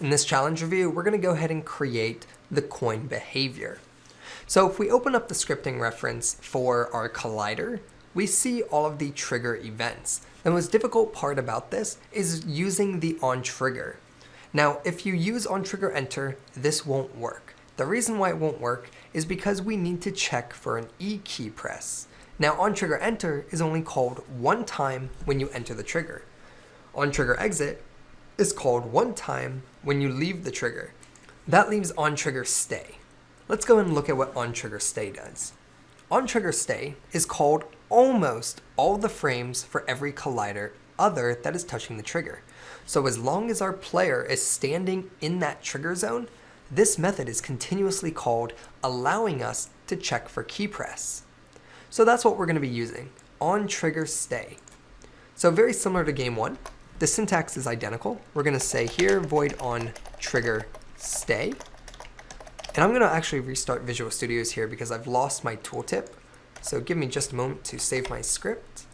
In this challenge review, we're going to go ahead and create the coin behavior. So if we open up the scripting reference for our collider, we see all of the trigger events. The most difficult part about this is using the onTrigger. Now, if you use onTrigger this won't work. The reason why it won't work is because we need to check for an E key press. Now, onTrigger is only called one time when you enter the trigger. onTrigger is called one time when you leave the trigger. That leaves onTrigger stay. Let's go and look at what onTrigger stay does. onTrigger stay is called almost all the frames for every collider other that is touching the trigger. So as long as our player is standing in that trigger zone, this method is continuously called, allowing us to check for key press. So that's what we're going to be using, onTrigger stay. So very similar to game one, the syntax is identical. We're going to say here void onTrigger stay. And I'm going to actually restart Visual Studios here because I've lost my tooltip. So give me just a moment to save my script.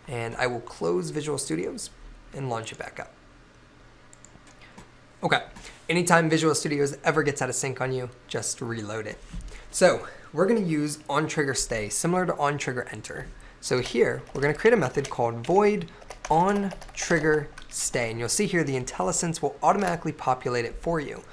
And I will close Visual Studios and launch it back up. Okay, anytime Visual Studios ever gets out of sync on you, just reload it. So we're going to use onTrigger stay, similar to onTrigger. So here, we're going to create a method called void onTrigger stay. And you'll see here the IntelliSense will automatically populate it for you.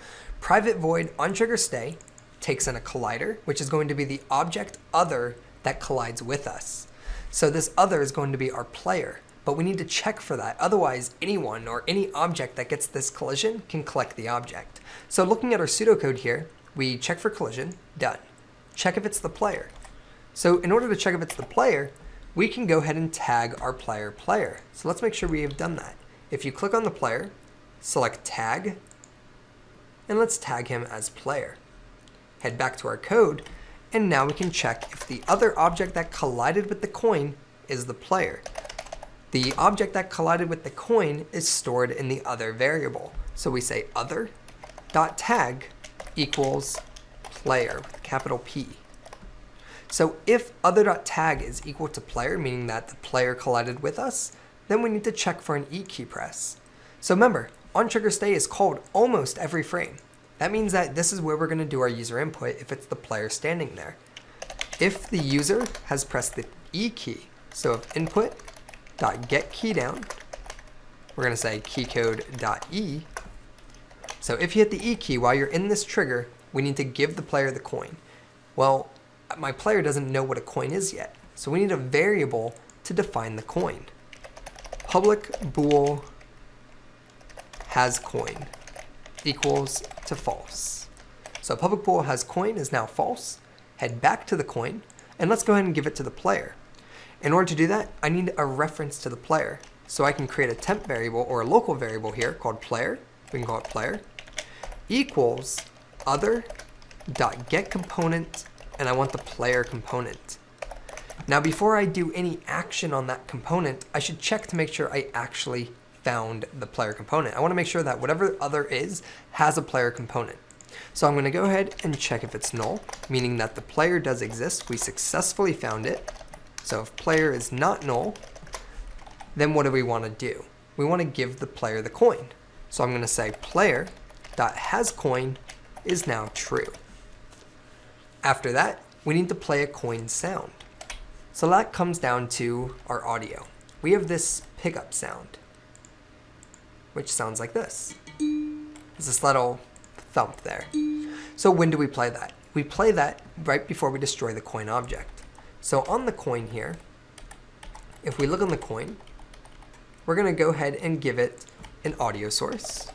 Private void onTrigger stay takes in a collider, which is going to be the object other that collides with us. So this other is going to be our player, but we need to check for that. Otherwise, anyone or any object that gets this collision can collect the object. So looking at our pseudocode here, we check for collision, done. Check if it's the player. So in order to check if it's the player, we can go ahead and tag our player. So let's make sure we have done that. If you click on the player, select tag, and let's tag him as player. Head back to our code, and now we can check if the other object that collided with the coin is the player. The object that collided with the coin is stored in the other variable. So we say other.tag equals player with capital P. So if other.tag is equal to player, meaning that the player collided with us, then we need to check for an E key press. So remember, onTrigger stay is called almost every frame. That means that this is where we're going to do our user input if it's the player standing there. If the user has pressed the E key, so if input.getKeyDown, we're going to say keycode.E. So if you hit the E key while you're in this trigger, we need to give the player the coin. Well, my player doesn't know what a coin is yet, so we need a variable to define the coin. Public bool has coin equals to false. So public bool has coin is now false. Head back to the coin, and let's go ahead and give it to the player. In order to do that, I need a reference to the player. So I can create a temp variable or a local variable here called player. We can call it player equals other.getComponent, and I want the player component. Now before I do any action on that component, I should check to make sure I actually found the player component. I want to make sure that whatever other is has a player component. So I'm going to go ahead and check if it's null, meaning that the player does exist. We successfully found it. So if player is not null, then what do we want to do? We want to give the player the coin. So I'm going to say player.hasCoin is now true. After that, we need to play a coin sound. So that comes down to our audio. We have this pickup sound, which sounds like this. There's this little thump there. So when do we play that? We play that right before we destroy the coin object. So on the coin here, if we look on the coin, we're going to go ahead and give it an audio source.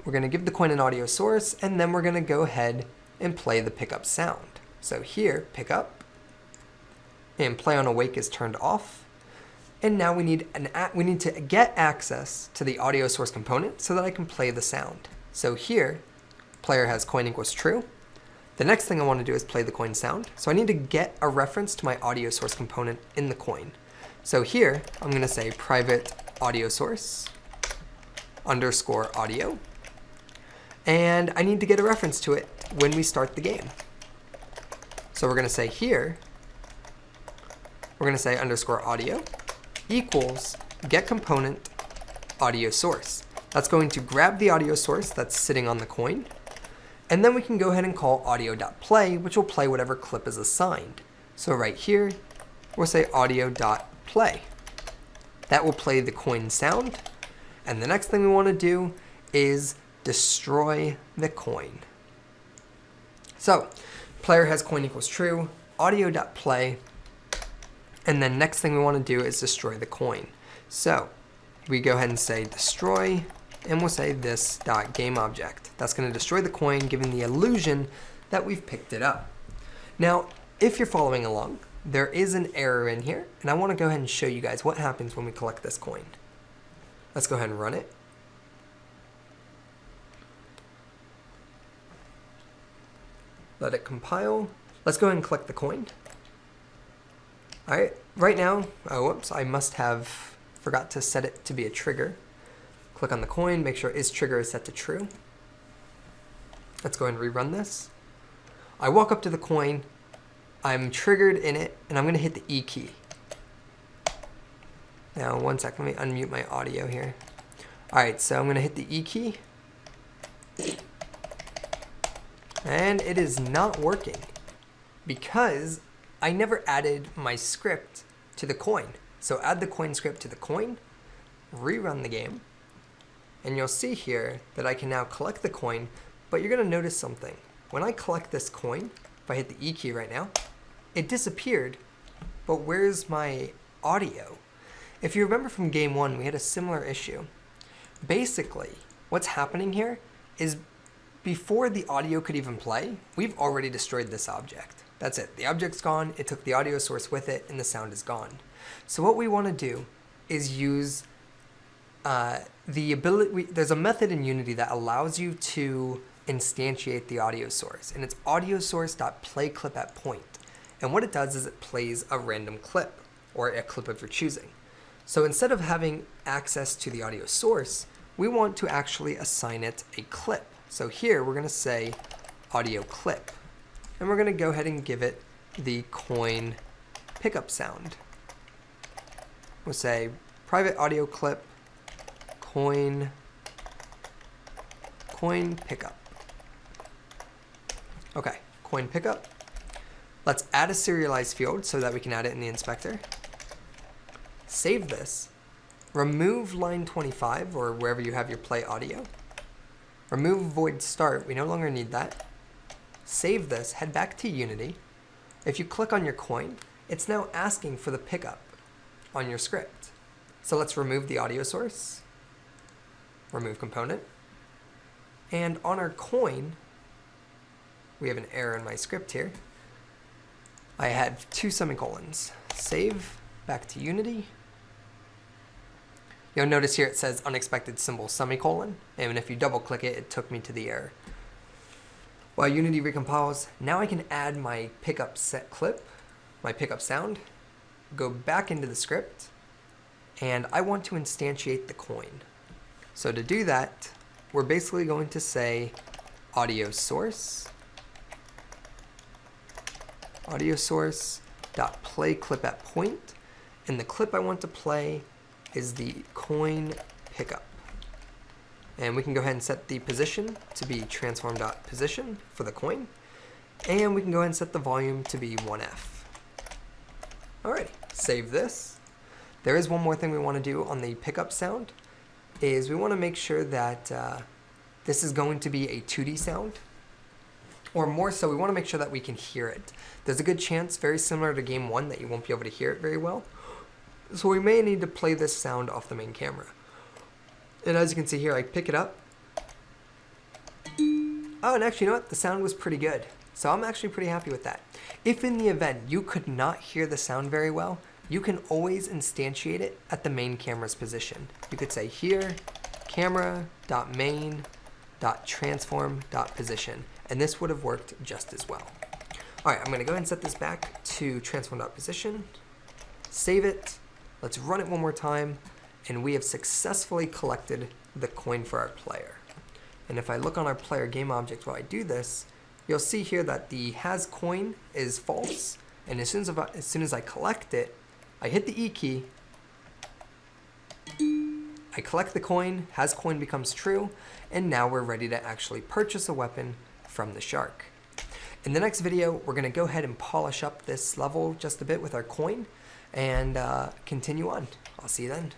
We're going to give the coin an audio source, and then we're going to go ahead and play the pickup sound. So here, pickup, and play on awake is turned off. And now we need to get access to the audio source component so that I can play the sound. So here, player has coin equals true. The next thing I want to do is play the coin sound. So I need to get a reference to my audio source component in the coin. So here, I'm going to say private audio source underscore audio. And I need to get a reference to it when we start the game. So we're going to say here, we're going to say underscore audio equals get component audio source. That's going to grab the audio source that's sitting on the coin, and then we can go ahead and call audio.play, which will play whatever clip is assigned. So right here, we'll say audio.play. That will play the coin sound, and the next thing we want to do is destroy the coin. So player has coin equals true, audio.play, and then next thing we want to do is destroy the coin. So we go ahead and say destroy, and we'll say this.gameObject. That's going to destroy the coin, giving the illusion that we've picked it up. Now, if you're following along, there is an error in here, and I want to go ahead and show you guys what happens when we collect this coin. Let's go ahead and run it. Let it compile. Let's go ahead and collect the coin. All right, right now, oh, whoops, I must have forgot to set it to be a trigger. Click on the coin, make sure isTrigger is set to true. Let's go ahead and rerun this. I walk up to the coin, I'm triggered in it, and I'm gonna hit the E key. Now, one second, let me unmute my audio here. All right, so I'm gonna hit the E key. And it is not working because I never added my script to the coin. So add the coin script to the coin, rerun the game, and you'll see here that I can now collect the coin, but you're gonna notice something. When I collect this coin, if I hit the E key right now, it disappeared, but where's my audio? If you remember from game one, we had a similar issue. Basically, what's happening here is before the audio could even play, we've already destroyed this object. That's it, the object's gone, it took the audio source with it, and the sound is gone. So what we wanna do is use there's a method in Unity that allows you to instantiate the audio source, and it's audio source.playClipAtPoint. And what it does is it plays a random clip, or a clip of your choosing. So instead of having access to the audio source, we want to actually assign it a clip. So here we're gonna say audio clip, and we're gonna go ahead and give it the coin pickup sound. We'll say private audio clip, coin pickup. Okay, coin pickup. Let's add a serialized field so that we can add it in the inspector. Save this. Remove line 25 or wherever you have your play audio. Remove void start, we no longer need that. Save this, head back to Unity. If you click on your coin, it's now asking for the pickup on your script. So let's remove the audio source, remove component, and on our coin, we have an error in my script here. I had 2 semicolons. Save, back to Unity. You'll notice here it says unexpected symbol semicolon, and if you double click it, it took me to the error. While Unity recompiles, now I can add my pickup set clip, my pickup sound, go back into the script, and I want to instantiate the coin. So to do that, we're basically going to say audio source dot play clip at point, and the clip I want to play is the coin pickup. And we can go ahead and set the position to be transform.position for the coin, and we can go ahead and set the volume to be 1F. Alrighty, save this. There is one more thing we want to do on the pickup sound, is we want to make sure that this is going to be a 2D sound, or more so, we want to make sure that we can hear it. There's a good chance, very similar to game 1, that you won't be able to hear it very well. So we may need to play this sound off the main camera. And as you can see here, I pick it up. Oh, and actually, you know what? The sound was pretty good. So I'm actually pretty happy with that. If in the event you could not hear the sound very well, you can always instantiate it at the main camera's position. You could say here, camera.main.transform.position, and this would have worked just as well. All right, I'm gonna go ahead and set this back to transform.position, save it, let's run it one more time, and we have successfully collected the coin for our player. And if I look on our player game object while I do this, you'll see here that the has coin is false, and as soon as I collect it, I hit the E key, I collect the coin, has coin becomes true, and now we're ready to actually purchase a weapon from the shark. In the next video, we're gonna go ahead and polish up this level just a bit with our coin and continue on. I'll see you then.